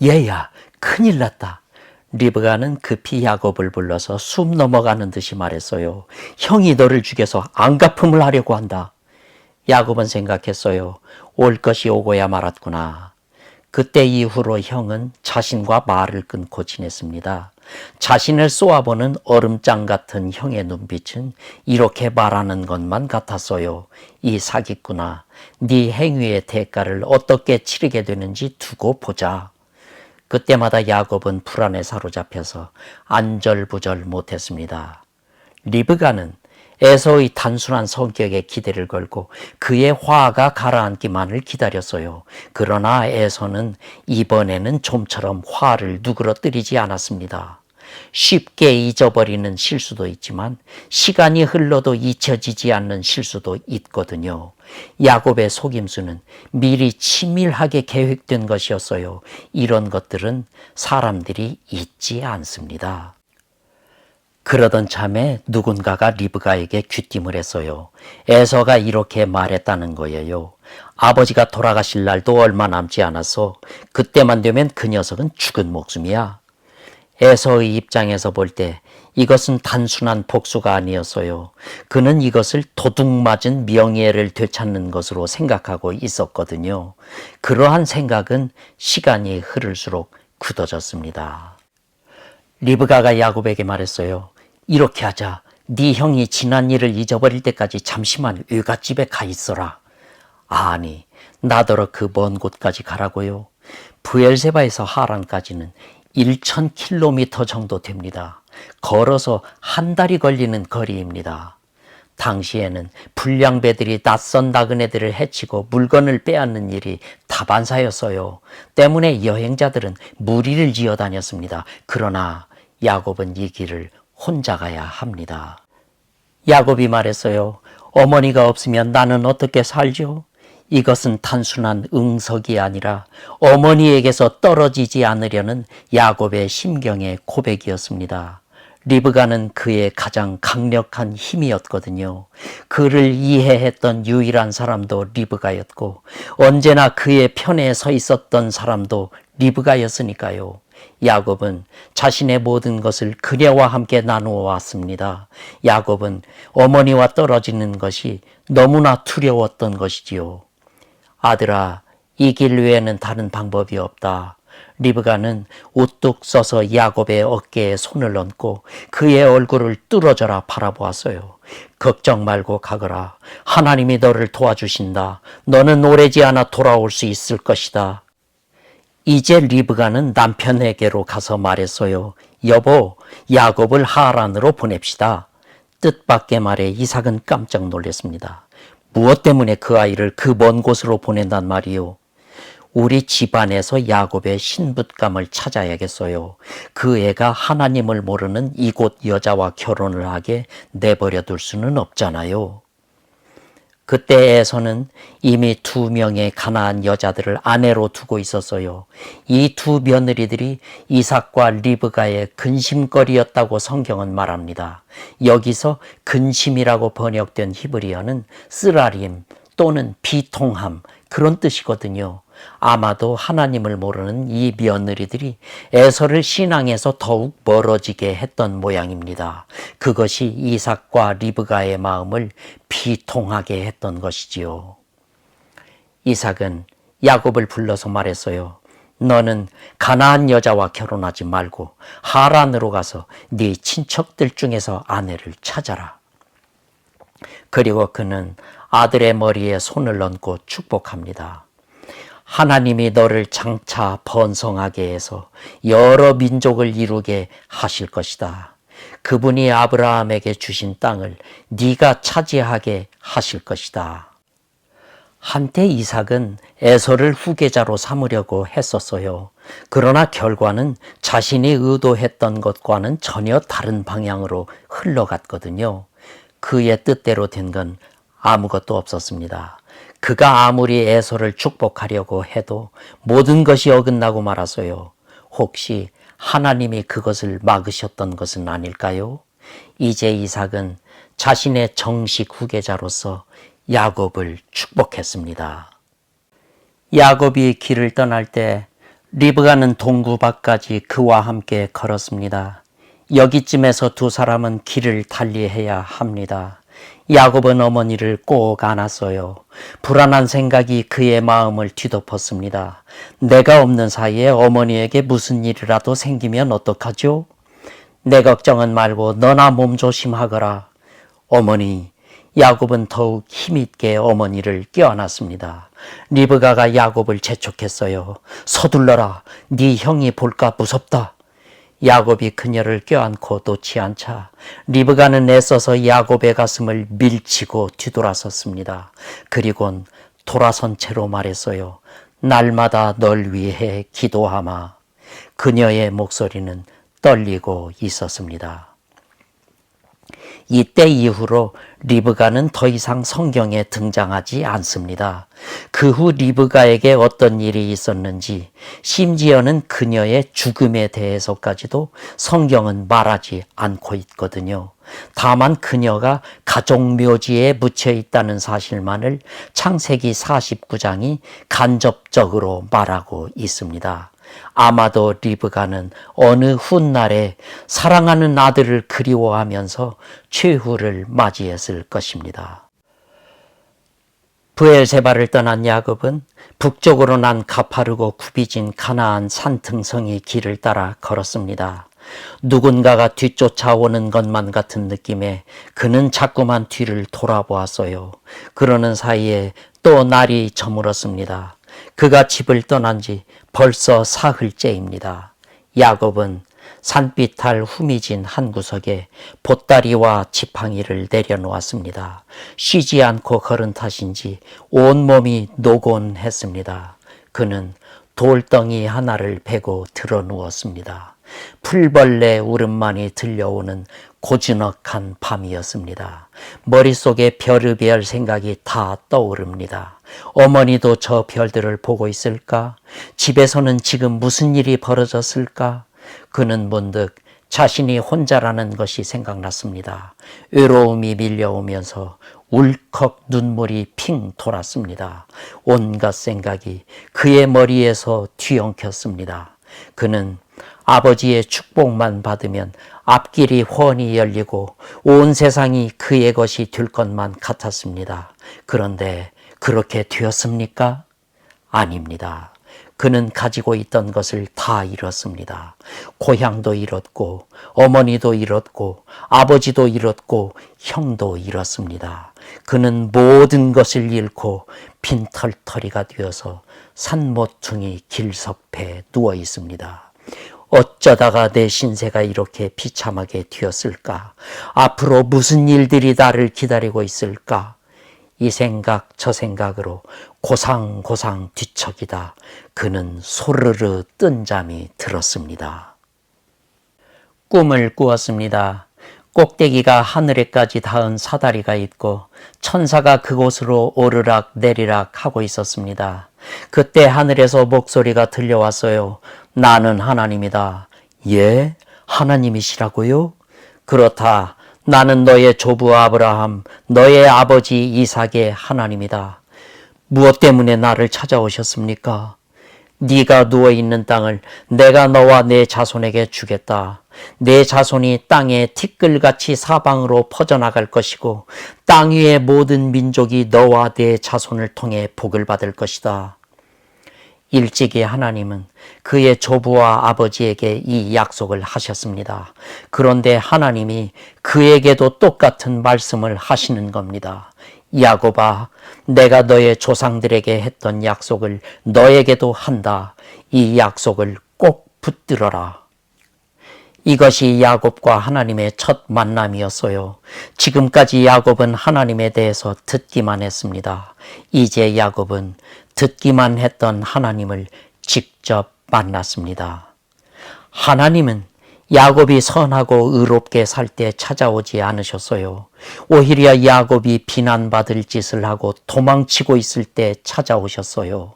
얘야, 큰일 났다. 리브가는 급히 야곱을 불러서 숨 넘어가는 듯이 말했어요. 형이 너를 죽여서 안갚음을 하려고 한다. 야곱은 생각했어요. 올 것이 오고야 말았구나. 그때 이후로 형은 자신과 말을 끊고 지냈습니다. 자신을 쏘아보는 얼음장 같은 형의 눈빛은 이렇게 말하는 것만 같았어요. 이 사기꾼아, 네 행위의 대가를 어떻게 치르게 되는지 두고 보자. 그때마다 야곱은 불안에 사로잡혀서 안절부절 못했습니다. 리브가는 에서의 단순한 성격에 기대를 걸고 그의 화가 가라앉기만을 기다렸어요. 그러나 에서는 이번에는 좀처럼 화를 누그러뜨리지 않았습니다. 쉽게 잊어버리는 실수도 있지만 시간이 흘러도 잊혀지지 않는 실수도 있거든요. 야곱의 속임수는 미리 치밀하게 계획된 것이었어요. 이런 것들은 사람들이 잊지 않습니다. 그러던 참에 누군가가 리브가에게 귀띔을 했어요. 에서가 이렇게 말했다는 거예요. 아버지가 돌아가실 날도 얼마 남지 않았어. 그때만 되면 그 녀석은 죽은 목숨이야. 에서의 입장에서 볼 때 이것은 단순한 복수가 아니었어요. 그는 이것을 도둑맞은 명예를 되찾는 것으로 생각하고 있었거든요. 그러한 생각은 시간이 흐를수록 굳어졌습니다. 리브가가 야곱에게 말했어요. 이렇게 하자. 네 형이 지난 일을 잊어버릴 때까지 잠시만 외갓집에 가 있어라. 아니, 나더러 그 먼 곳까지 가라고요. 브엘세바에서 하란까지는 1000km 정도 됩니다. 걸어서 한 달이 걸리는 거리입니다. 당시에는 불량배들이 낯선 나그네들을 해치고 물건을 빼앗는 일이 다반사였어요. 때문에 여행자들은 무리를 지어 다녔습니다. 그러나 야곱은 이 길을 혼자 가야 합니다. 야곱이 말했어요. 어머니가 없으면 나는 어떻게 살죠? 이것은 단순한 응석이 아니라 어머니에게서 떨어지지 않으려는 야곱의 심경의 고백이었습니다. 리브가는 그의 가장 강력한 힘이었거든요. 그를 이해했던 유일한 사람도 리브가였고 언제나 그의 편에 서 있었던 사람도 리브가였으니까요. 야곱은 자신의 모든 것을 그녀와 함께 나누어 왔습니다. 야곱은 어머니와 떨어지는 것이 너무나 두려웠던 것이지요. 아들아, 이 길 외에는 다른 방법이 없다. 리브가는 우뚝 서서 야곱의 어깨에 손을 얹고 그의 얼굴을 뚫어져라 바라보았어요. 걱정 말고 가거라. 하나님이 너를 도와주신다. 너는 오래지 않아 돌아올 수 있을 것이다. 이제 리브가는 남편에게로 가서 말했어요. 여보, 야곱을 하란으로 보냅시다. 뜻밖의 말에 이삭은 깜짝 놀랐습니다. 무엇 때문에 그 아이를 그 먼 곳으로 보낸단 말이요? 우리 집안에서 야곱의 신붓감을 찾아야겠어요. 그 애가 하나님을 모르는 이곳 여자와 결혼을 하게 내버려 둘 수는 없잖아요. 그때에서는 이미 2명의 가나안 여자들을 아내로 두고 있었어요. 이 2 며느리들이 이삭과 리브가의 근심거리였다고 성경은 말합니다. 여기서 근심이라고 번역된 히브리어는 쓰라림 또는 비통함 그런 뜻이거든요. 아마도 하나님을 모르는 이 며느리들이 에서를 신앙에서 더욱 멀어지게 했던 모양입니다. 그것이 이삭과 리브가의 마음을 비통하게 했던 것이지요. 이삭은 야곱을 불러서 말했어요. 너는 가나안 여자와 결혼하지 말고 하란으로 가서 네 친척들 중에서 아내를 찾아라. 그리고 그는 아들의 머리에 손을 얹고 축복합니다. 하나님이 너를 장차 번성하게 해서 여러 민족을 이루게 하실 것이다. 그분이 아브라함에게 주신 땅을 네가 차지하게 하실 것이다. 한때 이삭은 에서를 후계자로 삼으려고 했었어요. 그러나 결과는 자신이 의도했던 것과는 전혀 다른 방향으로 흘러갔거든요. 그의 뜻대로 된 건 아무것도 없었습니다. 그가 아무리 에서를 축복하려고 해도 모든 것이 어긋나고 말았어요. 혹시 하나님이 그것을 막으셨던 것은 아닐까요? 이제 이삭은 자신의 정식 후계자로서 야곱을 축복했습니다. 야곱이 길을 떠날 때 리브가는 동구 밖까지 그와 함께 걸었습니다. 여기쯤에서 두 사람은 길을 달리해야 합니다. 야곱은 어머니를 꼭 안았어요. 불안한 생각이 그의 마음을 뒤덮었습니다. 내가 없는 사이에 어머니에게 무슨 일이라도 생기면 어떡하죠? 내 걱정은 말고 너나 몸 조심하거라. 어머니, 야곱은 더욱 힘있게 어머니를 껴안았습니다. 리브가가 야곱을 재촉했어요. 서둘러라, 네 형이 볼까 무섭다. 야곱이 그녀를 껴안고 놓지 않자 리브가는 애써서 야곱의 가슴을 밀치고 뒤돌아섰습니다. 그리곤 돌아선 채로 말했어요. 날마다 널 위해 기도하마. 그녀의 목소리는 떨리고 있었습니다. 이때 이후로 리브가는 더 이상 성경에 등장하지 않습니다. 그 후 리브가에게 어떤 일이 있었는지, 심지어는 그녀의 죽음에 대해서까지도 성경은 말하지 않고 있거든요. 다만 그녀가 가족묘지에 묻혀 있다는 사실만을 창세기 49장이 간접적으로 말하고 있습니다. 아마도 리브가는 어느 훗날에 사랑하는 아들을 그리워하면서 최후를 맞이했을 것입니다. 브엘세바를 떠난 야곱은 북쪽으로 난 가파르고 굽이진 가나안 산등성이 길을 따라 걸었습니다. 누군가가 뒤쫓아오는 것만 같은 느낌에 그는 자꾸만 뒤를 돌아보았어요. 그러는 사이에 또 날이 저물었습니다. 그가 집을 떠난 지 벌써 사흘째입니다. 야곱은 산비탈 후미진 한 구석에 보따리와 지팡이를 내려놓았습니다. 쉬지 않고 걸은 탓인지 온몸이 노곤했습니다. 그는 돌덩이 하나를 베고 들어 누웠습니다. 풀벌레 울음만이 들려오는 고즈넉한 밤이었습니다. 머릿속에 별의별 생각이 다 떠오릅니다. 어머니도 저 별들을 보고 있을까? 집에서는 지금 무슨 일이 벌어졌을까? 그는 문득 자신이 혼자라는 것이 생각났습니다. 외로움이 밀려오면서 울컥 눈물이 핑 돌았습니다. 온갖 생각이 그의 머리에서 뒤엉켰습니다. 그는 아버지의 축복만 받으면 앞길이 훤히 열리고 온 세상이 그의 것이 될 것만 같았습니다. 그런데 그렇게 되었습니까? 아닙니다. 그는 가지고 있던 것을 다 잃었습니다. 고향도 잃었고 어머니도 잃었고 아버지도 잃었고 형도 잃었습니다. 그는 모든 것을 잃고 빈털터리가 되어서 산모퉁이 길석패에 누워 있습니다. 어쩌다가 내 신세가 이렇게 비참하게 되었을까? 앞으로 무슨 일들이 나를 기다리고 있을까? 이 생각 저 생각으로 고상고상 뒤척이다 그는 소르르 뜬 잠이 들었습니다. 꿈을 꾸었습니다. 꼭대기가 하늘에까지 닿은 사다리가 있고 천사가 그곳으로 오르락 내리락 하고 있었습니다. 그때 하늘에서 목소리가 들려왔어요. 나는 하나님이다. 예? 하나님이시라고요? 그렇다. 나는 너의 조부 아브라함, 너의 아버지 이삭의 하나님이다. 무엇 때문에 나를 찾아오셨습니까? 네가 누워있는 땅을 내가 너와 내 자손에게 주겠다. 내 자손이 땅에 티끌같이 사방으로 퍼져나갈 것이고 땅 위의 모든 민족이 너와 내 자손을 통해 복을 받을 것이다. 일찍이 하나님은 그의 조부와 아버지에게 이 약속을 하셨습니다. 그런데 하나님이 그에게도 똑같은 말씀을 하시는 겁니다. 야곱아, 내가 너의 조상들에게 했던 약속을 너에게도 한다. 이 약속을 꼭 붙들어라. 이것이 야곱과 하나님의 첫 만남이었어요. 지금까지 야곱은 하나님에 대해서 듣기만 했습니다. 이제 야곱은 듣기만 했던 하나님을 직접 만났습니다. 하나님은 야곱이 선하고 의롭게 살 때 찾아오지 않으셨어요. 오히려 야곱이 비난받을 짓을 하고 도망치고 있을 때 찾아오셨어요.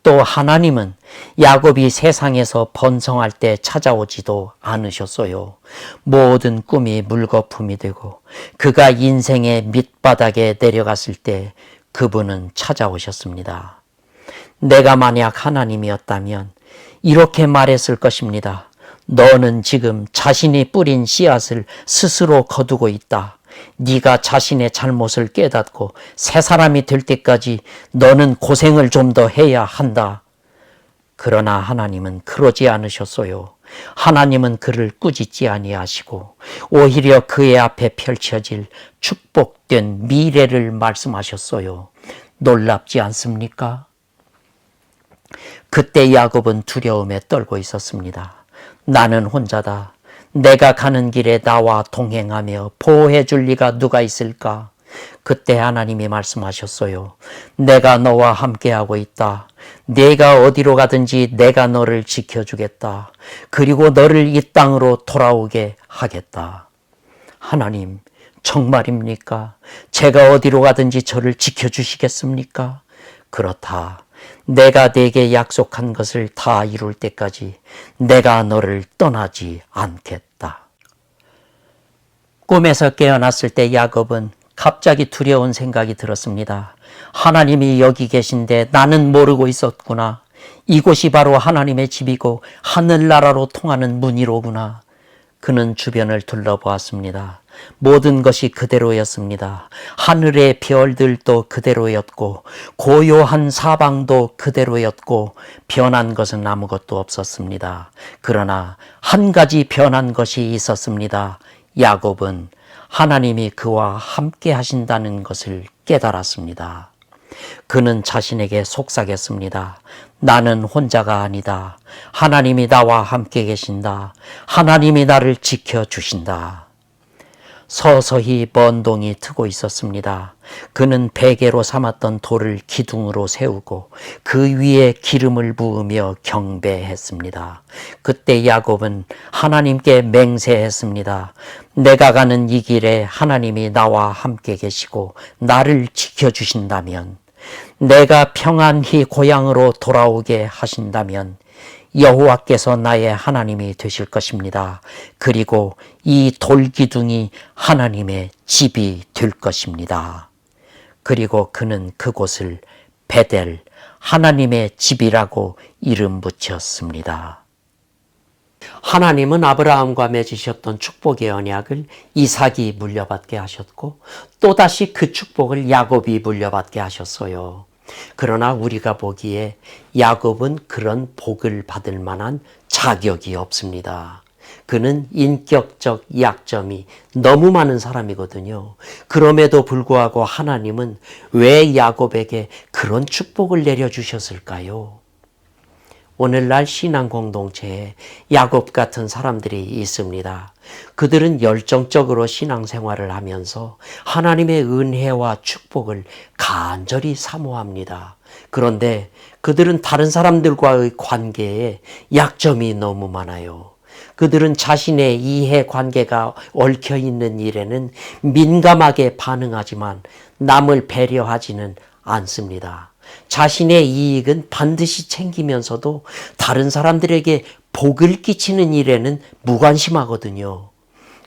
또 하나님은 야곱이 세상에서 번성할 때 찾아오지도 않으셨어요. 모든 꿈이 물거품이 되고 그가 인생의 밑바닥에 내려갔을 때 그분은 찾아오셨습니다. 내가 만약 하나님이었다면 이렇게 말했을 것입니다. 너는 지금 자신이 뿌린 씨앗을 스스로 거두고 있다. 네가 자신의 잘못을 깨닫고 새 사람이 될 때까지 너는 고생을 좀 더 해야 한다. 그러나 하나님은 그러지 않으셨어요. 하나님은 그를 꾸짖지 아니하시고 오히려 그의 앞에 펼쳐질 축복된 미래를 말씀하셨어요. 놀랍지 않습니까? 그때 야곱은 두려움에 떨고 있었습니다. 나는 혼자다. 내가 가는 길에 나와 동행하며 보호해 줄 리가 누가 있을까? 그때 하나님이 말씀하셨어요. 내가 너와 함께하고 있다. 네가 어디로 가든지 내가 너를 지켜주겠다. 그리고 너를 이 땅으로 돌아오게 하겠다. 하나님, 정말입니까? 제가 어디로 가든지 저를 지켜주시겠습니까? 그렇다. 내가 네게 약속한 것을 다 이룰 때까지 내가 너를 떠나지 않겠다. 꿈에서 깨어났을 때 야곱은 갑자기 두려운 생각이 들었습니다. 하나님이 여기 계신데 나는 모르고 있었구나. 이곳이 바로 하나님의 집이고 하늘나라로 통하는 문이로구나. 그는 주변을 둘러보았습니다. 모든 것이 그대로였습니다. 하늘의 별들도 그대로였고 고요한 사방도 그대로였고 변한 것은 아무것도 없었습니다. 그러나 한 가지 변한 것이 있었습니다. 야곱은 하나님이 그와 함께 하신다는 것을 깨달았습니다. 그는 자신에게 속삭였습니다. 나는 혼자가 아니다. 하나님이 나와 함께 계신다. 하나님이 나를 지켜주신다. 서서히 먼 동이 트고 있었습니다. 그는 베개로 삼았던 돌을 기둥으로 세우고 그 위에 기름을 부으며 경배했습니다. 그때 야곱은 하나님께 맹세했습니다. 내가 가는 이 길에 하나님이 나와 함께 계시고 나를 지켜주신다면, 내가 평안히 고향으로 돌아오게 하신다면 여호와께서 나의 하나님이 되실 것입니다. 그리고 이 돌기둥이 하나님의 집이 될 것입니다. 그리고 그는 그곳을 베델, 하나님의 집이라고 이름 붙였습니다. 하나님은 아브라함과 맺으셨던 축복의 언약을 이삭이 물려받게 하셨고 또다시 그 축복을 야곱이 물려받게 하셨어요. 그러나 우리가 보기에 야곱은 그런 복을 받을 만한 자격이 없습니다. 그는 인격적 약점이 너무 많은 사람이거든요. 그럼에도 불구하고 하나님은 왜 야곱에게 그런 축복을 내려주셨을까요? 오늘날 신앙 공동체에 야곱 같은 사람들이 있습니다. 그들은 열정적으로 신앙생활을 하면서 하나님의 은혜와 축복을 간절히 사모합니다. 그런데 그들은 다른 사람들과의 관계에 약점이 너무 많아요. 그들은 자신의 이해관계가 얽혀있는 일에는 민감하게 반응하지만 남을 배려하지는 않습니다. 자신의 이익은 반드시 챙기면서도 다른 사람들에게 복을 끼치는 일에는 무관심하거든요.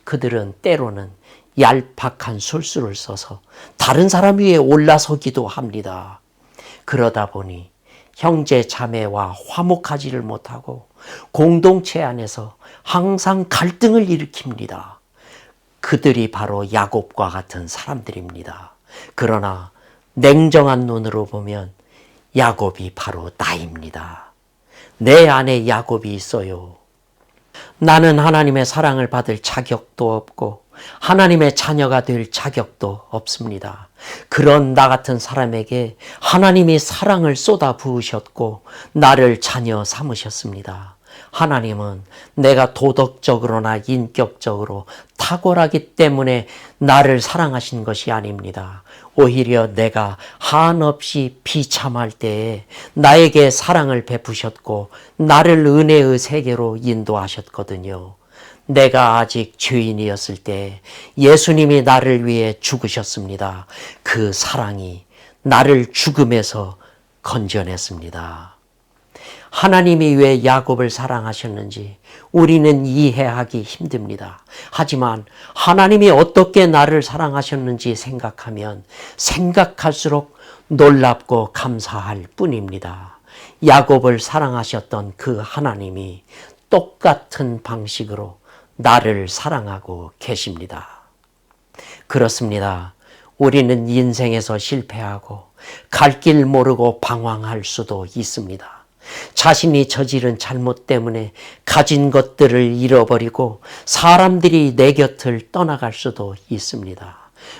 그들은 때로는 얄팍한 술수를 써서 다른 사람 위에 올라서기도 합니다. 그러다 보니 형제 자매와 화목하지를 못하고 공동체 안에서 항상 갈등을 일으킵니다. 그들이 바로 야곱과 같은 사람들입니다. 그러나 냉정한 눈으로 보면 야곱이 바로 나입니다. 내 안에 야곱이 있어요. 나는 하나님의 사랑을 받을 자격도 없고 하나님의 자녀가 될 자격도 없습니다. 그런 나 같은 사람에게 하나님이 사랑을 쏟아 부으셨고 나를 자녀 삼으셨습니다. 하나님은 내가 도덕적으로나 인격적으로 탁월하기 때문에 나를 사랑하신 것이 아닙니다. 오히려 내가 한없이 비참할 때에 나에게 사랑을 베푸셨고 나를 은혜의 세계로 인도하셨거든요. 내가 아직 죄인이었을 때 예수님이 나를 위해 죽으셨습니다. 그 사랑이 나를 죽음에서 건져냈습니다. 하나님이 왜 야곱을 사랑하셨는지 우리는 이해하기 힘듭니다. 하지만 하나님이 어떻게 나를 사랑하셨는지 생각하면 생각할수록 놀랍고 감사할 뿐입니다. 야곱을 사랑하셨던 그 하나님이 똑같은 방식으로 나를 사랑하고 계십니다. 그렇습니다. 우리는 인생에서 실패하고 갈 길 모르고 방황할 수도 있습니다. 자신이 저지른 잘못 때문에 가진 것들을 잃어버리고 사람들이 내 곁을 떠나갈 수도 있습니다.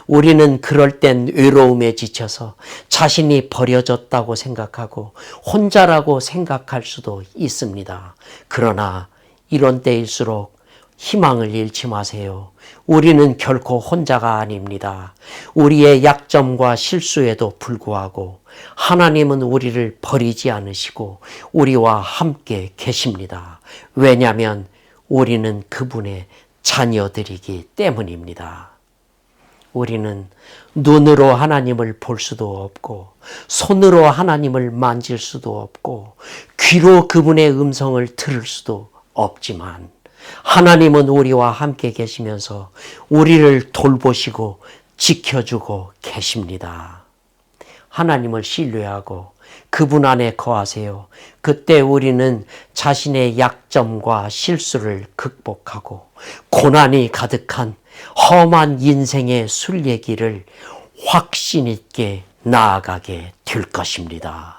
우리는 그럴 땐 외로움에 지쳐서 자신이 버려졌다고 생각하고 혼자라고 생각할 수도 있습니다. 그러나 이런 때일수록 희망을 잃지 마세요. 우리는 결코 혼자가 아닙니다. 우리의 약점과 실수에도 불구하고 하나님은 우리를 버리지 않으시고 우리와 함께 계십니다. 왜냐하면 우리는 그분의 자녀들이기 때문입니다. 우리는 눈으로 하나님을 볼 수도 없고 손으로 하나님을 만질 수도 없고 귀로 그분의 음성을 들을 수도 없지만 하나님은 우리와 함께 계시면서 우리를 돌보시고 지켜주고 계십니다. 하나님을 신뢰하고 그분 안에 거하세요. 그때 우리는 자신의 약점과 실수를 극복하고 고난이 가득한 험한 인생의 순례길을 확신 있게 나아가게 될 것입니다.